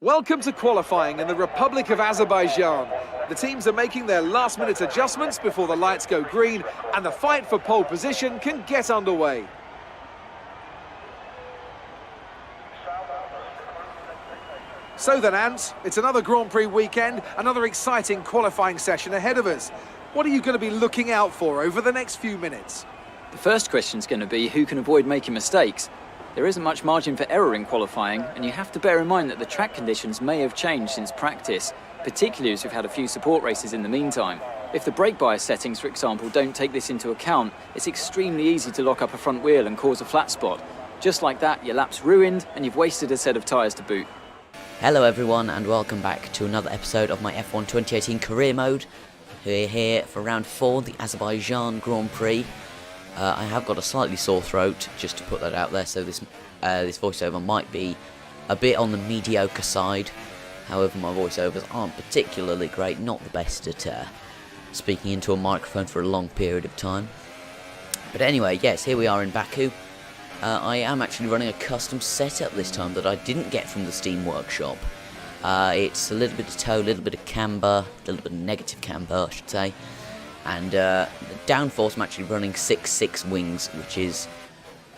Welcome to qualifying in the Republic of Azerbaijan. The teams are making their last-minute adjustments before the lights go green, and the fight for pole position can get underway. So then, Ant, it's another Grand Prix weekend, another exciting qualifying session ahead of us. What are you going to be looking out for over the next few minutes? The first question is going to be who can avoid making mistakes. There isn't much margin for error in qualifying, and you have to bear in mind that the track conditions may have changed since practice, particularly as we've had a few support races in the meantime. If the brake bias settings, for example, don't take this into account, it's extremely easy to lock up a front wheel and cause a flat spot. Just like that, your lap's ruined, and you've wasted a set of tyres to boot. Hello everyone, and welcome back to another episode of my F1 2018 career mode. We're here for round 4, the Azerbaijan Grand Prix. I have got a slightly sore throat, just to put that out there, so this voiceover might be a bit on the mediocre side. However, my voiceovers aren't particularly great, not the best at speaking into a microphone for a long period of time. But anyway, yes, here we are in Baku. I am actually running a custom setup this time that I didn't get from the Steam Workshop. It's a little bit of toe, a little bit of camber, a little bit of negative camber, I should say. And the downforce I'm actually running 6.6 wings, which is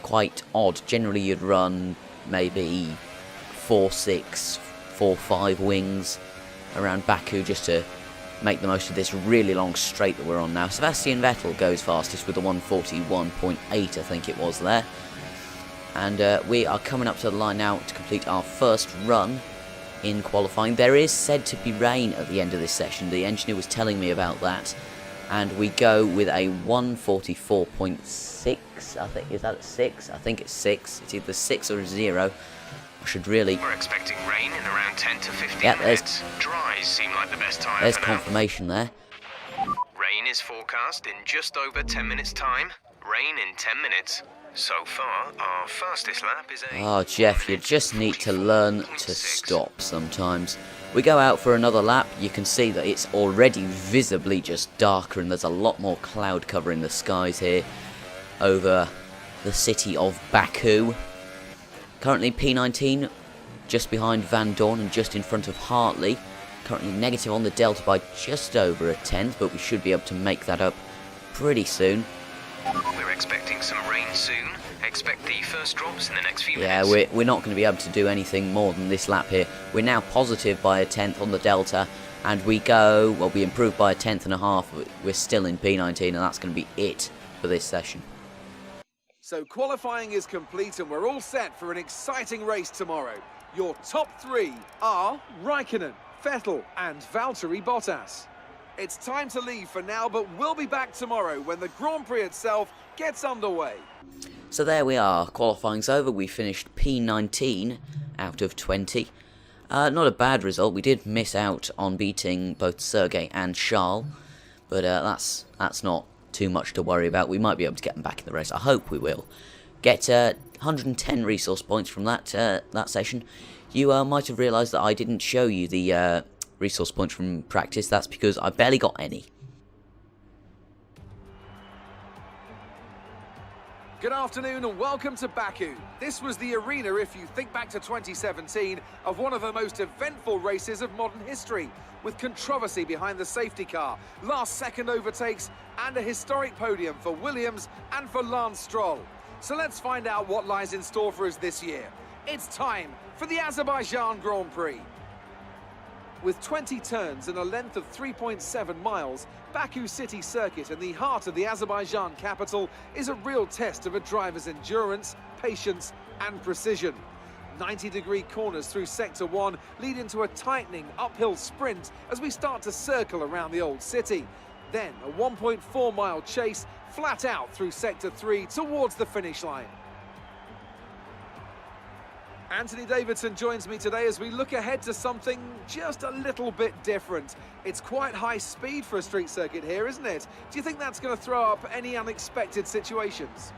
quite odd. Generally you'd run maybe 4.6, 4.5 wings around Baku just to make the most of this really long straight that we're on now. Sebastian Vettel goes fastest with a 141.8, I think it was there. And we are coming up to the line now to complete our first run in qualifying. There is said to be rain at the end of this session. The engineer was telling me about that. And we go with a 144.6, I think. Is that a 6? I think it's 6. It's either 6 or a 0. I should really... We're expecting rain in around 10 to 15 minutes. Dries seem like the best time. There's confirmation there. Rain is forecast in just over 10 minutes' time. Rain in 10 minutes. So far, our fastest lap is a... Oh, Jeff, you just need to learn to stop sometimes. We go out for another lap. You can see that it's already visibly just darker and there's a lot more cloud cover in the skies here over the city of Baku. Currently P19 just behind Van Dorn and just in front of Hartley. Currently negative on the delta by just over a tenth, but we should be able to make that up pretty soon. We're expecting some rain soon. Expect the first drops in the next few minutes. Yeah, we're not going to be able to do anything more than this lap here. We're now positive by a tenth on the delta, and we go, well, we improved by a tenth and a half. We're still in P19, and that's going to be it for this session. So qualifying is complete, and we're all set for an exciting race tomorrow. Your top 3 are Raikkonen, Vettel, and Valtteri Bottas. It's time to leave for now, but we'll be back tomorrow when the Grand Prix itself gets underway. So there we are, qualifying's over. We finished P19 out of 20. Not a bad result. We did miss out on beating both Sergey and Charles, but that's not too much to worry about. We might be able to get them back in the race. I hope we will. Get 110 resource points from that session. You might have realised that I didn't show you the resource points from practice. That's because I barely got any. Good afternoon and welcome to Baku. This was the arena, if you think back to 2017, of one of the most eventful races of modern history, with controversy behind the safety car, last-second overtakes, and a historic podium for Williams and for Lance Stroll. So let's find out what lies in store for us this year. It's time for the Azerbaijan Grand Prix. With 20 turns and a length of 3.7 miles, Baku City Circuit in the heart of the Azerbaijan capital is a real test of a driver's endurance, patience and precision. 90-degree corners through Sector 1 lead into a tightening uphill sprint as we start to circle around the old city. Then a 1.4-mile chase flat out through Sector 3 towards the finish line. Anthony Davidson joins me today as we look ahead to something just a little bit different. It's quite high speed for a street circuit here, isn't it? Do you think that's going to throw up any unexpected situations?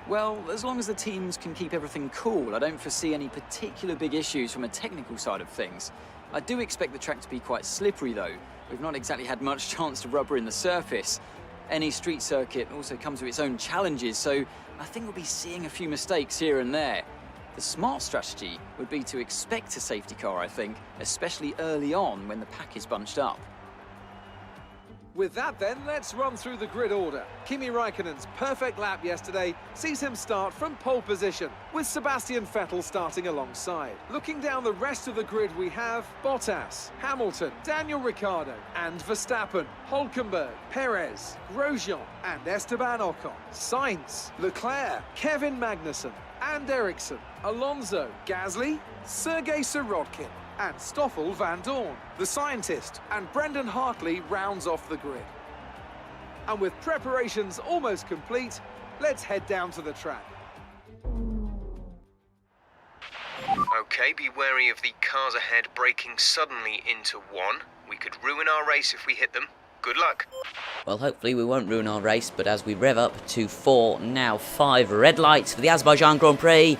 Well, as long as the teams can keep everything cool, I don't foresee any particular big issues from a technical side of things. I do expect the track to be quite slippery though. We've not exactly had much chance to rubber in the surface. Any street circuit also comes with its own challenges, so I think we'll be seeing a few mistakes here and there. The smart strategy would be to expect a safety car, I think, especially early on when the pack is bunched up. With that then, let's run through the grid order. Kimi Raikkonen's perfect lap yesterday sees him start from pole position, with Sebastian Vettel starting alongside. Looking down the rest of the grid, we have Bottas, Hamilton, Daniel Ricciardo and Verstappen, Hülkenberg, Perez, Grosjean and Esteban Ocon, Sainz, Leclerc, Kevin Magnussen and Ericsson, Alonso, Gasly, Sergei Sirotkin and Stoffel van Dorn, the scientist, and Brendan Hartley rounds off the grid. And with preparations almost complete, let's head down to the track. Okay, be wary of the cars ahead braking suddenly into one. We could ruin our race if we hit them. Good luck. Well, hopefully we won't ruin our race, but as we rev up to 4, now 5 red lights for the Azerbaijan Grand Prix.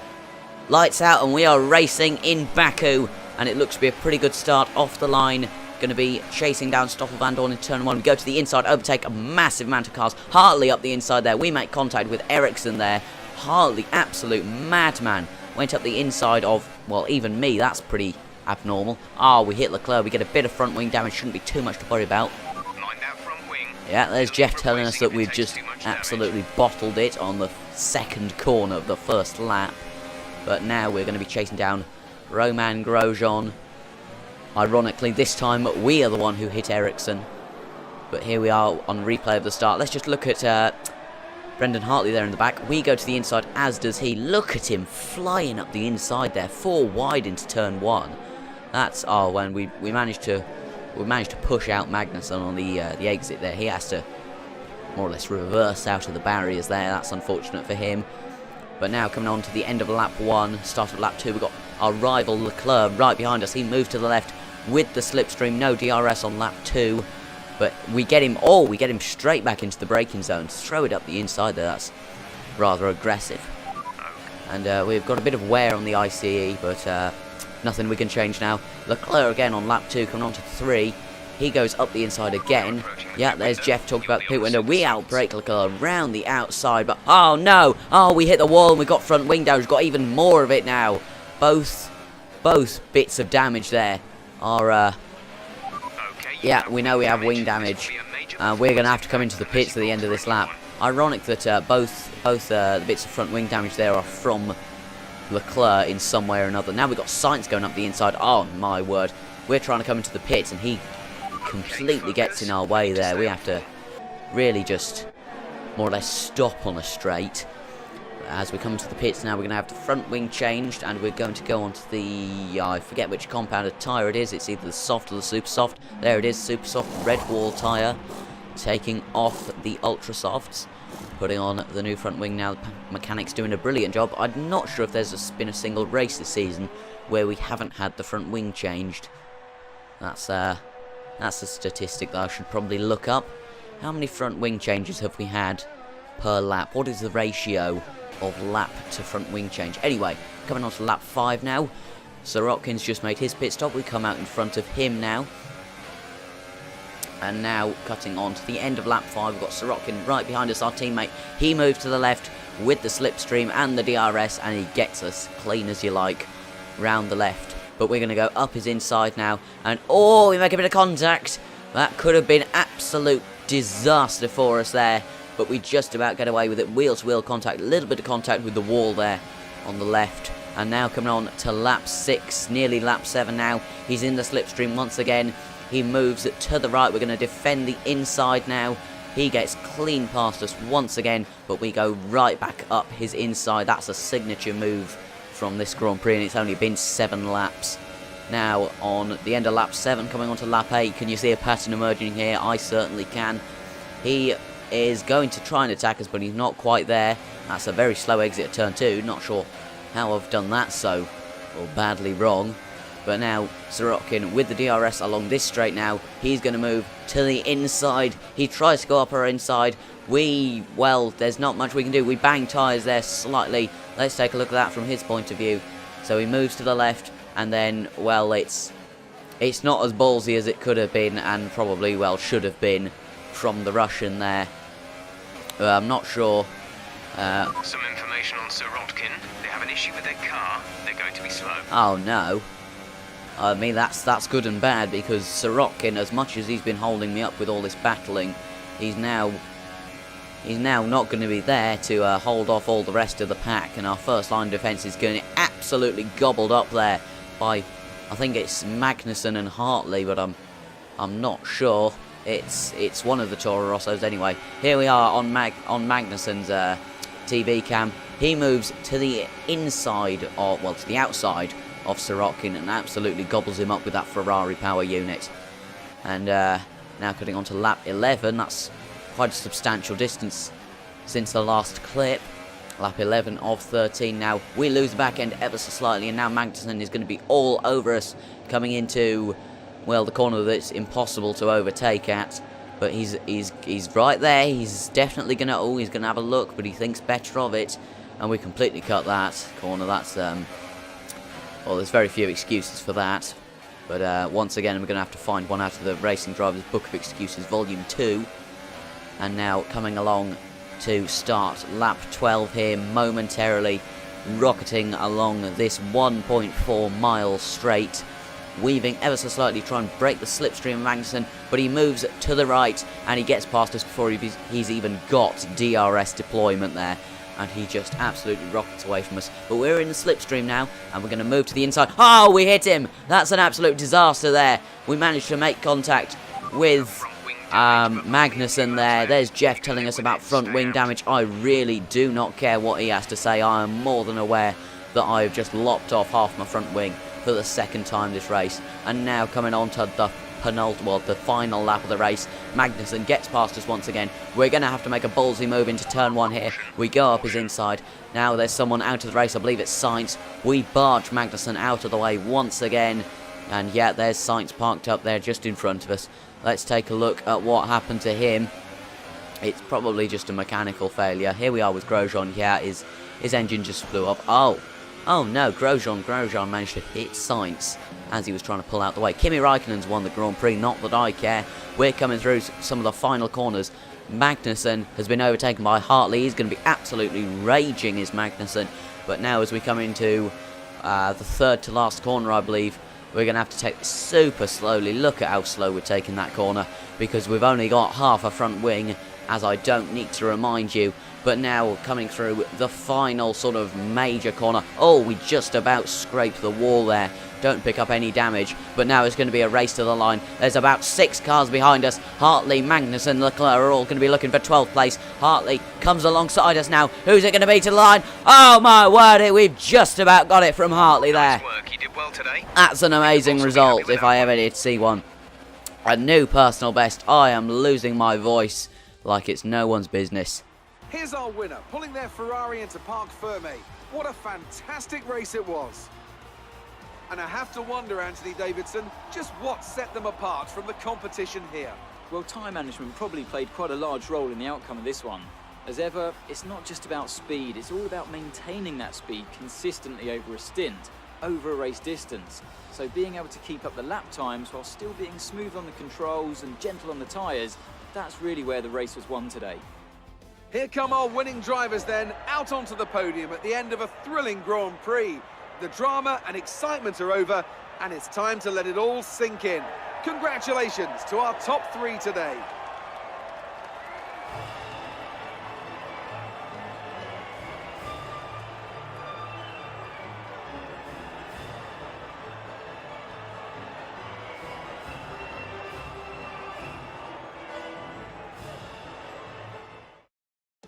Lights out and we are racing in Baku. And it looks to be a pretty good start off the line. Going to be chasing down Stoffel van Dorn in turn 1. We go to the inside, overtake a massive amount of cars. Hartley up the inside there. We make contact with Ericsson there. Hartley, absolute madman. Went up the inside of, well, even me. That's pretty abnormal. We hit Leclerc. We get a bit of front wing damage. Shouldn't be too much to worry about. Mind that front wing. Yeah, there's Jeff telling us that we've just absolutely bottled it on the second corner of the first lap. But now we're going to be chasing down Roman Grosjean. Ironically, this time we are the one who hit Ericsson. But here we are on replay of the start. Let's just look at Brendan Hartley there in the back. We go to the inside, as does he. Look at him flying up the inside there, 4 wide into turn 1. That's when we managed to push out Magnussen on the exit there. He has to more or less reverse out of the barriers there. That's unfortunate for him. But now coming on to the end of lap 1, start of lap 2, we've got our rival Leclerc right behind us. He moved to the left with the slipstream, no DRS on lap 2. But we get him straight back into the braking zone. Throw it up the inside there, that's rather aggressive. And we've got a bit of wear on the ICE, but nothing we can change now. Leclerc again on lap 2, coming on to 3. He goes up the inside again. Yeah, there's Jeff talking about the pit window. We outbrake Leclerc around the outside, but oh no! Oh, we hit the wall and we got front wing damage. We've got even more of it now. Both bits of damage there are, yeah, we know we have wing damage. We're going to have to come into the pits at the end of this lap. Ironic that both the bits of front wing damage there are from Leclerc in some way or another. Now we've got Sainz going up the inside. Oh my word. We're trying to come into the pits and he completely gets in our way there. We have to really just more or less stop on a straight. As we come to the pits now, we're going to have the front wing changed and we're going to go onto the, I forget which compounded tyre it is. It's either the soft or the super soft. There it is, super soft red wall tyre. Taking off the ultra softs, putting on the new front wing now. The mechanics doing a brilliant job. I'm not sure if there's been a single race this season where we haven't had the front wing changed. That's a statistic that I should probably look up. How many front wing changes have we had per lap? What is the ratio of lap to front wing change? Anyway, coming on to lap 5 now. Sirotkin's just made his pit stop. We come out in front of him now. And now cutting on to the end of lap 5, we've got Sirotkin right behind us, our teammate. He moves to the left with the slipstream and the DRS, and he gets us clean as you like round the left. But we're going to go up his inside now, and oh, we make a bit of contact. That could have been absolute disaster for us there, but we just about get away with it. Wheel-to-wheel contact, a little bit of contact with the wall there on the left. And now coming on to lap 6, nearly lap 7 now. He's in the slipstream once again. He moves it to the right. We're going to defend the inside now. He gets clean past us once again, but we go right back up his inside. That's a signature move from this Grand Prix, and it's only been 7 laps. Now, on the end of lap 7, coming on to lap 8, can you see a pattern emerging here? I certainly can. He is going to try and attack us, but he's not quite there. That's a very slow exit at turn 2. Not sure how I've done that so badly wrong. But now, Sirotkin with the DRS along this straight now. He's going to move to the inside. He tries to go up our inside. Well, there's not much we can do. We bang tyres there slightly. Let's take a look at that from his point of view. So he moves to the left, and then, well, it's not as ballsy as it could have been, and probably, well, should have been from the Russian there. I'm not sure. Some information on Sirotkin. They have an issue with their car, they're going to be slow. Oh no. I mean, that's good and bad, because Sorokin, as much as he's been holding me up with all this battling, he's now not going to be there to hold off all the rest of the pack, and our first line of defence is going absolutely gobbled up there by, I think it's Magnussen and Hartley, but I'm not sure. It's one of the Toro Rossos anyway. Here we are on Magnussen's TV cam. He moves to the inside of, well, to the outside of Sorokin and absolutely gobbles him up with that Ferrari power unit. And now cutting on to lap 11. That's quite a substantial distance since the last clip. Lap 11 of 13 now. We lose the back end ever so slightly, and now Magnussen is going to be all over us coming into, well, the corner that's impossible to overtake at. But he's right there. He's definitely going to, he's going to have a look, but he thinks better of it. And we completely cut that corner. That's, well, there's very few excuses for that. But once again, we're going to have to find one out of the Racing Drivers Book of Excuses, Volume 2. And now coming along to start lap 12 here, momentarily rocketing along this 1.4 mile straight, weaving ever so slightly, trying to break the slipstream of Magnussen, but he moves to the right and he gets past us before he's even got DRS deployment there, and he just absolutely rockets away from us. But we're in the slipstream now, and we're going to move to the inside. Oh, we hit him! That's an absolute disaster there. We managed to make contact with Magnussen there. There's Jeff telling us about front wing damage. I really do not care what he has to say. I am more than aware that I've just lopped off half my front wing for the second time this race. And now coming on to the the final lap of the race, Magnussen gets past us once again. We're going to have to make a ballsy move into turn 1 here. We go up his inside. Now there's someone out of the race. I believe it's Sainz. We barge Magnussen out of the way once again. And yeah, there's Sainz parked up there just in front of us. Let's take a look at what happened to him. It's probably just a mechanical failure. Here we are with Grosjean. Yeah, his engine just flew up. Oh no, Grosjean managed to hit Sainz as he was trying to pull out the way. Kimi Raikkonen's won the Grand Prix, not that I care. We're coming through some of the final corners. Magnussen has been overtaken by Hartley. He's going to be absolutely raging, is Magnussen. But now as we come into the third to last corner, I believe, we're going to have to take this super slowly. Look at how slow we're taking that corner, because we've only got half a front wing, as I don't need to remind you. But now coming through the final sort of major corner. Oh, we just about scraped the wall there. Don't pick up any damage, but now it's going to be a race to the line. There's about 6 cars behind us. Hartley, Magnussen, Leclerc are all going to be looking for 12th place. Hartley comes alongside us now. Who's it going to be to the line? Oh my word, we've just about got it from Hartley there. Nice work. You did well today. That's an amazing result if I ever did see one. A new personal best. I am losing my voice like it's no one's business. Here's our winner, pulling their Ferrari into Parc Fermé. What a fantastic race it was. And I have to wonder, Anthony Davidson, just what set them apart from the competition here. Well, time management probably played quite a large role in the outcome of this one. As ever, it's not just about speed, it's all about maintaining that speed consistently over a stint, over a race distance. So being able to keep up the lap times while still being smooth on the controls and gentle on the tyres, that's really where the race was won today. Here come our winning drivers then, out onto the podium at the end of a thrilling Grand Prix. The drama and excitement are over, and it's time to let it all sink in. Congratulations to our top 3 today.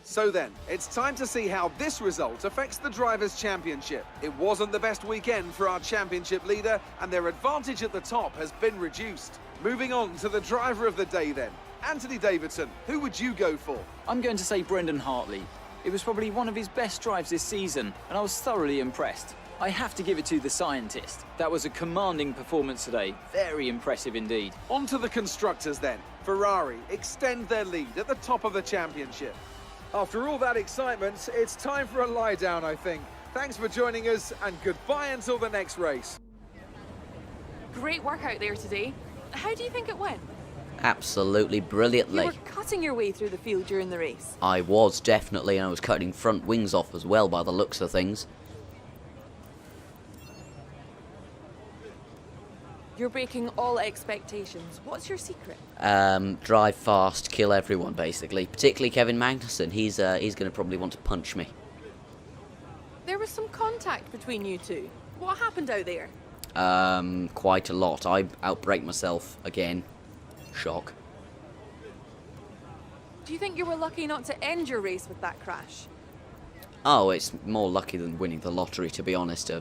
So then, it's time to see how this result affects the Drivers' Championship. It wasn't the best weekend for our championship leader, and their advantage at the top has been reduced. Moving on to the driver of the day then. Anthony Davidson, who would you go for? I'm going to say Brendan Hartley. It was probably one of his best drives this season, and I was thoroughly impressed. I have to give it to the scientist. That was a commanding performance today. Very impressive indeed. On to the constructors then. Ferrari extend their lead at the top of the championship. After all that excitement, it's time for a lie down, I think. Thanks for joining us, and goodbye until the next race. Great work out there today. How do you think it went? Absolutely brilliantly. You were cutting your way through the field during the race. I was, definitely, and I was cutting front wings off as well by the looks of things. You're breaking all expectations. What's your secret? Drive fast, kill everyone, basically. Particularly Kevin Magnussen. He's going to probably want to punch me. There was some contact between you two. What happened out there? Quite a lot. I outbrake myself again. Shock. Do you think you were lucky not to end your race with that crash? Oh, it's more lucky than winning the lottery, to be honest.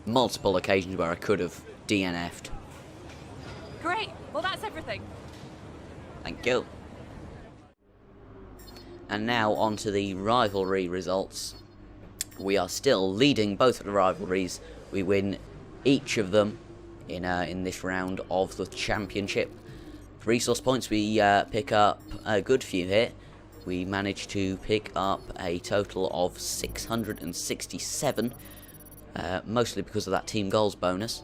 Multiple occasions where I could have DNF'd. Great. Well, that's everything. Thank you. And now on to the rivalry results. We are still leading both of the rivalries. We win each of them in this round of the championship. For resource points, we pick up a good few here. We managed to pick up a total of 667, mostly because of that team goals bonus.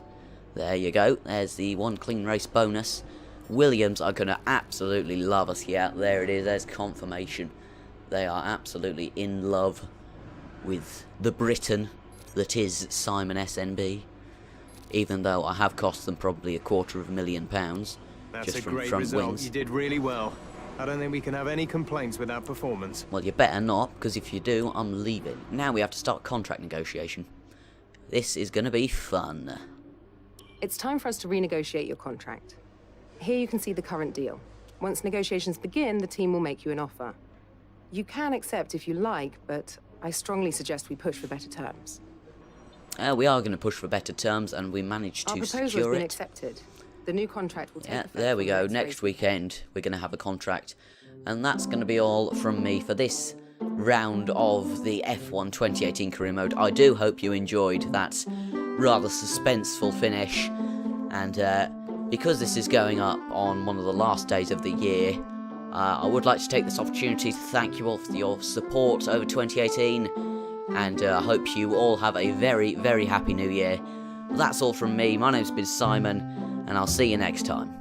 There you go, there's the one clean race bonus. Williams are going to absolutely love us. Yeah, there it is, there's confirmation. They are absolutely in love with the Briton that is Simon SNB. Even though I have cost them probably £250,000 just from great front result. wings. You did really well. I don't think we can have any complaints with that performance. Well, you better not, because if you do, I'm leaving. Now we have to start contract negotiation. This is going to be fun. It's time for us to renegotiate your contract. Here you can see the current deal. Once negotiations begin, the team will make you an offer. You can accept if you like, but I strongly suggest we push for better terms. We are going to push for better terms, and we managed Our to proposal has secure been it. accepted. The new contract will take Yeah, effect there we from go. next Next race. weekend, we're going to have a contract. And that's going to be all from me for this round of the F1 2018 career mode. I do hope you enjoyed that rather suspenseful finish. And because this is going up on one of the last days of the year, I would like to take this opportunity to thank you all for your support over 2018. And I hope you all have a very, very happy new year. Well, that's all from me. My name's been Simon, and I'll see you next time.